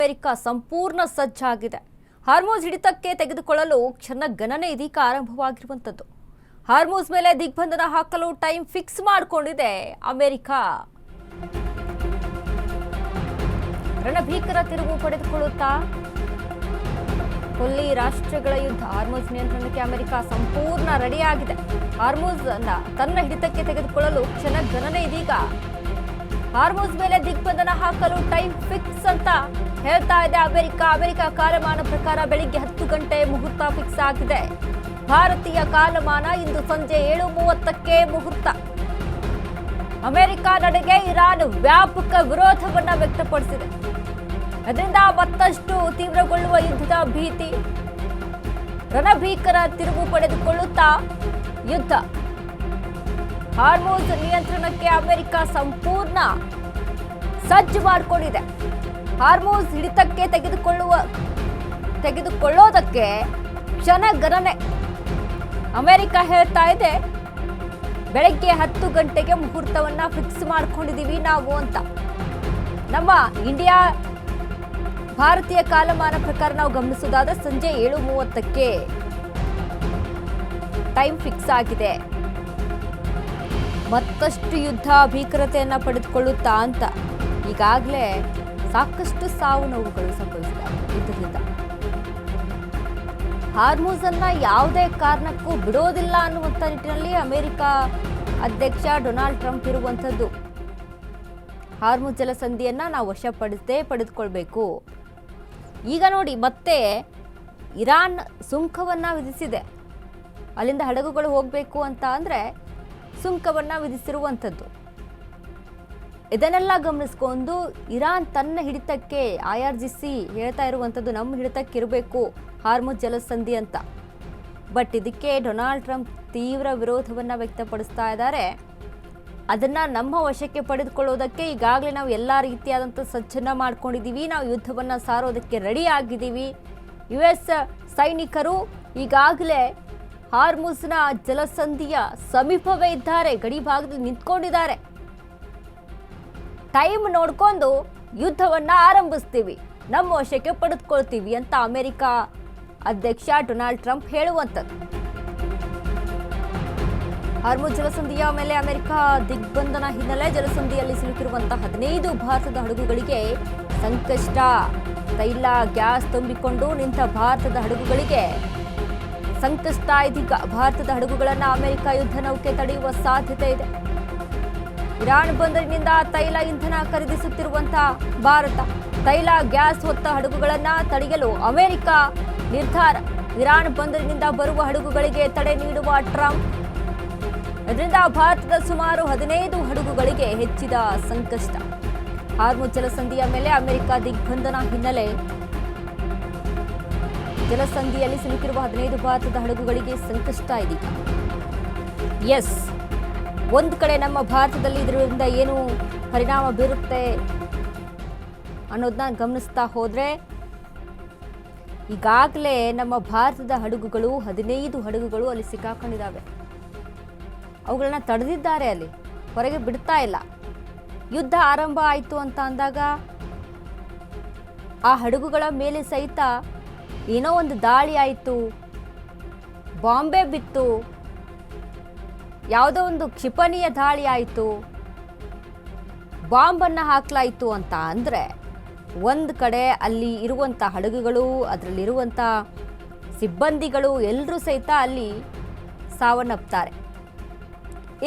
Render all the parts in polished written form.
America ಸಂಪೂರ್ಣ ಸಜ್ಜಾಗಿದೆ. ಹಾರ್ಮುಜ್ ಹಿಡಿತಕ್ಕೆ ತೆಗೆದುಕೊಳ್ಳಲು ಕ್ಷಣ ಗಣನೆ ಇದೀಗ ಆರಂಭವಾಗಿರುವಂತದ್ದು. ಹಾರ್ಮುಜ್ ಮೇಲೆ ದಿಗ್ಬಂಧನ ಹಾಕಲು ಟೈಮ್ ಫಿಕ್ಸ್ ಮಾಡಿಕೊಂಡಿದೆ ಅಮೆರಿಕ. ರಣಭೀಕರ ತಿರುವು ಪಡೆದುಕೊಳ್ಳುತ್ತಾ ಕೊಲ್ಲಿ ರಾಷ್ಟ್ರಗಳ ಯುದ್ಧ. ಹಾರ್ಮುಜ್ ನಿಯಂತ್ರಣಕ್ಕೆ ಅಮೆರಿಕ ಸಂಪೂರ್ಣ ರೆಡಿಯಾಗಿದೆ. ಹಾರ್ಮುಜ್ ತನ್ನ ಹಿಡಿತಕ್ಕೆ ತೆಗೆದುಕೊಳ್ಳಲು ಕ್ಷಣ ಗಣನೆ ಇದೀಗ. ಹಾರ್ಮುಜ್ ಮೇಲೆ ದಿಗ್ಬಂಧನ ಹಾಕಲು ಟೈಮ್ ಫಿಕ್ಸ್ ಅಂತ ಹೇಳ್ತಾ ಇದೆ ಅಮೆರಿಕ ಕಾಲಮಾನ ಪ್ರಕಾರ ಬೆಳಿಗ್ಗೆ 10 ಗಂಟೆ ಮುಹೂರ್ತ ಫಿಕ್ಸ್ ಆಗಿದೆ. ಭಾರತೀಯ ಕಾಲಮಾನ ಇಂದು ಸಂಜೆ 7:30ಕ್ಕೆ ಮುಹೂರ್ತ. ಅಮೆರಿಕ ನಡೆಗೆ ಇರಾನ್ ವ್ಯಾಪಕ ವಿರೋಧವನ್ನ ವ್ಯಕ್ತಪಡಿಸಿದೆ. ಅದರಿಂದ ಮತ್ತಷ್ಟು ತೀವ್ರಗೊಳ್ಳುವ ಯುದ್ಧದ ಭೀತಿ. ರಣಭೀಕರ ತಿರುವು ಪಡೆದುಕೊಳ್ಳುತ್ತಾ ಯುದ್ಧ. ಹಾರ್ಮುಜ್ ನಿಯಂತ್ರಣಕ್ಕೆ ಅಮೆರಿಕ ಸಂಪೂರ್ಣ ಸಜ್ಜು ಮಾಡಿಕೊಂಡಿದೆ. ಹಾರ್ಮುಜ್ ಹಿಡಿತಕ್ಕೆ ತೆಗೆದುಕೊಳ್ಳೋದಕ್ಕೆ ಕ್ಷಣ ಗಣನೆ. ಅಮೆರಿಕ ಹೇಳ್ತಾ ಇದೆ ಬೆಳಗ್ಗೆ 10 ಗಂಟೆಗೆ ಮುಹೂರ್ತವನ್ನ ಫಿಕ್ಸ್ ಮಾಡ್ಕೊಂಡಿದೀವಿ ನಾವು ಅಂತ. ನಮ್ಮ ಭಾರತೀಯ ಕಾಲಮಾನ ಪ್ರಕಾರ ನಾವು ಗಮನಿಸೋದಾದ್ರೆ ಸಂಜೆ 7:30ಕ್ಕೆ ಟೈಮ್ ಫಿಕ್ಸ್ ಆಗಿದೆ. ಮತ್ತಷ್ಟು ಯುದ್ಧ ಭೀಕರತೆಯನ್ನ ಪಡೆದುಕೊಳ್ಳುತ್ತಾ ಅಂತ ಈಗಾಗಲೇ ಸಾಕಷ್ಟು ಸಾವು ನೋವುಗಳು ಸಂಭವಿಸಿದೆ ಯುದ್ಧದಿಂದ. ಹಾರ್ಮುಜ್ ಅನ್ನ ಯಾವುದೇ ಕಾರಣಕ್ಕೂ ಬಿಡೋದಿಲ್ಲ ಅನ್ನುವಂಥ ನಿಟ್ಟಿನಲ್ಲಿ ಅಮೆರಿಕ ಅಧ್ಯಕ್ಷ ಡೊನಾಲ್ಡ್ ಟ್ರಂಪ್ ಇರುವಂಥದ್ದು. ಹಾರ್ಮುಜ್ ಜಲಸಂಧಿಯನ್ನ ನಾವು ಪಡೆದುಕೊಳ್ಬೇಕು. ಈಗ ನೋಡಿ ಮತ್ತೆ ಇರಾನ್ ಸುಂಕವನ್ನ ವಿಧಿಸಿದೆ. ಅಲ್ಲಿಂದ ಹಡಗುಗಳು ಹೋಗಬೇಕು ಅಂತ ಅಂದ್ರೆ ಸುಂಕವನ್ನ ವಿಧಿಸಿರುವಂಥದ್ದು. ಇದನ್ನೆಲ್ಲ ಗಮನಿಸ್ಕೊಂಡು ಇರಾನ್ ತನ್ನ ಹಿಡಿತಕ್ಕೆ IRGC ಹೇಳ್ತಾ ಇರುವಂಥದ್ದು ನಮ್ಮ ಹಿಡಿತಕ್ಕೆ ಇರಬೇಕು ಹಾರ್ಮುಜ್ ಜಲಸಂಧಿ ಅಂತ. ಬಟ್ ಇದಕ್ಕೆ ಡೊನಾಲ್ಡ್ ಟ್ರಂಪ್ ತೀವ್ರ ವಿರೋಧವನ್ನ ವ್ಯಕ್ತಪಡಿಸ್ತಾ ಇದ್ದಾರೆ. ಅದನ್ನ ನಮ್ಮ ವಶಕ್ಕೆ ಪಡೆದುಕೊಳ್ಳೋದಕ್ಕೆ ಈಗಾಗಲೇ ನಾವು ಎಲ್ಲ ರೀತಿಯಾದಂಥ ಸಜ್ಜನ್ನ ಮಾಡ್ಕೊಂಡಿದ್ದೀವಿ. ನಾವು ಯುದ್ಧವನ್ನ ಸಾರೋದಕ್ಕೆ ರೆಡಿ ಆಗಿದ್ದೀವಿ. US ಸೈನಿಕರು ಈಗಾಗಲೇ ಹಾರ್ಮುಜ್ನ ಜಲಸಂಧಿಯ ಸಮೀಪವೇ ಇದ್ದಾರೆ, ಗಡಿ ಭಾಗದಲ್ಲಿ ನಿಂತ್ಕೊಂಡಿದ್ದಾರೆ. ಟೈಮ್ ನೋಡ್ಕೊಂಡು ಯುದ್ಧವನ್ನ ಆರಂಭಿಸ್ತೀವಿ, ನಮ್ಮ ವಶಕ್ಕೆ ಪಡೆದುಕೊಳ್ತೀವಿ ಅಂತ ಅಮೆರಿಕ ಅಧ್ಯಕ್ಷ ಡೊನಾಲ್ಡ್ ಟ್ರಂಪ್ ಹೇಳುವಂಥದ್ದು. ಹಾರ್ಮುಜ್ ಜಲಸಂಧಿಯ ಮೇಲೆ ಅಮೆರಿಕ ದಿಗ್ಬಂಧನ ಹಿನ್ನೆಲೆ ಜಲಸಂಧಿಯಲ್ಲಿ ಸಿಲುಕಿರುವಂತಹ 15 ಭಾರತದ ಹಡಗುಗಳಿಗೆ ಸಂಕಷ್ಟ. ತೈಲ ಗ್ಯಾಸ್ ತುಂಬಿಕೊಂಡು ನಿಂತ ಭಾರತದ ಹಡಗುಗಳಿಗೆ ಸಂಕಷ್ಟ. ಇದೀಗ ಭಾರತದ ಹಡಗುಗಳನ್ನ ಅಮೆರಿಕ ಯುದ್ಧ ನೌಕೆ ತಡೆಯುವ ಸಾಧ್ಯತೆ ಇದೆ. ಇರಾನ್ ಬಂದರಿನಿಂದ ತೈಲ ಇಂಧನ ಖರೀದಿಸುತ್ತಿರುವಂತಹ ಭಾರತ ತೈಲ ಗ್ಯಾಸ್ ಹೊತ್ತ ಹಡಗುಗಳನ್ನ ತಡೆಯಲು ಅಮೆರಿಕ ನಿರ್ಧಾರ. ಇರಾನ್ ಬಂದರಿನಿಂದ ಬರುವ ಹಡಗುಗಳಿಗೆ ತಡೆ ನೀಡುವ ಟ್ರಂಪ್. ಇದರಿಂದ ಭಾರತದ ಸುಮಾರು 15 ಹಡಗುಗಳಿಗೆ ಹೆಚ್ಚಿದ ಸಂಕಷ್ಟ. ಹಾರ್ಮುಜ್ ಜಲಸಂಧಿಯ ಮೇಲೆ ಅಮೆರಿಕ ದಿಗ್ಬಂಧನ ಹಿನ್ನೆಲೆ ಜಲಸಂಧಿಯಲ್ಲಿ ಸಿಲುಕಿರುವ 15 ಭಾರತದ ಹಡಗುಗಳಿಗೆ ಸಂಕಷ್ಟ ಇದೀಗ. ಎಸ್, ಒಂದು ಕಡೆ ನಮ್ಮ ಭಾರತದಲ್ಲಿ ಇದರಿಂದ ಏನು ಪರಿಣಾಮ ಬೀರುತ್ತೆ ಅನ್ನೋದನ್ನ ಗಮನಿಸ್ತಾ ಹೋದ್ರೆ ಈಗಾಗಲೇ ನಮ್ಮ ಭಾರತದ ಹಡಗುಗಳು 15 ಹಡಗುಗಳು ಅಲ್ಲಿ ಸಿಕ್ಕಾಕೊಂಡಿದ್ದಾವೆ. ಅವುಗಳನ್ನ ತಡೆದಿದ್ದಾರೆ, ಅಲ್ಲಿ ಹೊರಗೆ ಬಿಡ್ತಾ ಇಲ್ಲ. ಯುದ್ಧ ಆರಂಭ ಆಯಿತು ಅಂತ ಅಂದಾಗ ಆ ಹಡಗುಗಳ ಮೇಲೆ ಸಹಿತ ಏನೋ ಒಂದು ದಾಳಿ ಆಯಿತು, ಬಾಂಬೆ ಬಿತ್ತು, ಯಾವುದೋ ಒಂದು ಕ್ಷಿಪಣಿಯ ದಾಳಿ ಆಯಿತು, ಬಾಂಬನ್ನು ಹಾಕಲಾಯಿತು ಅಂತ ಅಂದರೆ ಒಂದು ಕಡೆ ಅಲ್ಲಿ ಇರುವಂಥ ಹಡಗುಗಳು, ಅದರಲ್ಲಿರುವಂಥ ಸಿಬ್ಬಂದಿಗಳು ಎಲ್ಲರೂ ಸಹಿತ ಅಲ್ಲಿ ಸಾವನ್ನಪ್ತಾರೆ.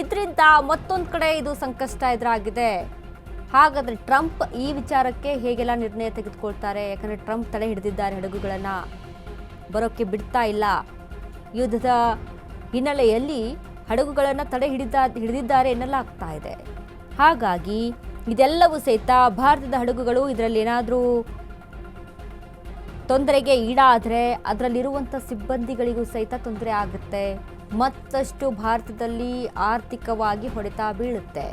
ಇದರಿಂದ ಮತ್ತೊಂದು ಕಡೆ ಇದು ಸಂಕಷ್ಟ ಎದುರಾಗಿದೆ. ಹಾಗಾದರೆ ಟ್ರಂಪ್ ಈ ವಿಚಾರಕ್ಕೆ ಹೇಗೆಲ್ಲ ನಿರ್ಣಯ ತೆಗೆದುಕೊಳ್ತಾರೆ? ಯಾಕಂದರೆ ಟ್ರಂಪ್ ತಡೆ ಹಿಡಿದಿದ್ದಾರೆ, ಹಡಗುಗಳನ್ನು ಬರೋಕ್ಕೆ ಬಿಡ್ತಾ ಇಲ್ಲ. ಯುದ್ಧದ ಹಿನ್ನೆಲೆಯಲ್ಲಿ ಹಡಗುಗಳನ್ನು ತಡೆ ಹಿಡಿದಿದ್ದಾರೆ ಎನ್ನಲಾಗ್ತಾ ಇದೆ. ಹಾಗಾಗಿ ಇದೆಲ್ಲವೂ ಸಹಿತ ಭಾರತದ ಹಡಗುಗಳು ಇದರಲ್ಲಿ ಏನಾದರೂ ತೊಂದರೆಗೆ ಈಡಾದರೆ ಅದರಲ್ಲಿರುವಂಥ ಸಿಬ್ಬಂದಿಗಳಿಗೂ ಸಹಿತ ತೊಂದರೆ ಆಗುತ್ತೆ. ಮತ್ತಷ್ಟು ಭಾರತದಲ್ಲಿ ಆರ್ಥಿಕವಾಗಿ ಹೊಡೆತ ಬೀಳುತ್ತೆ.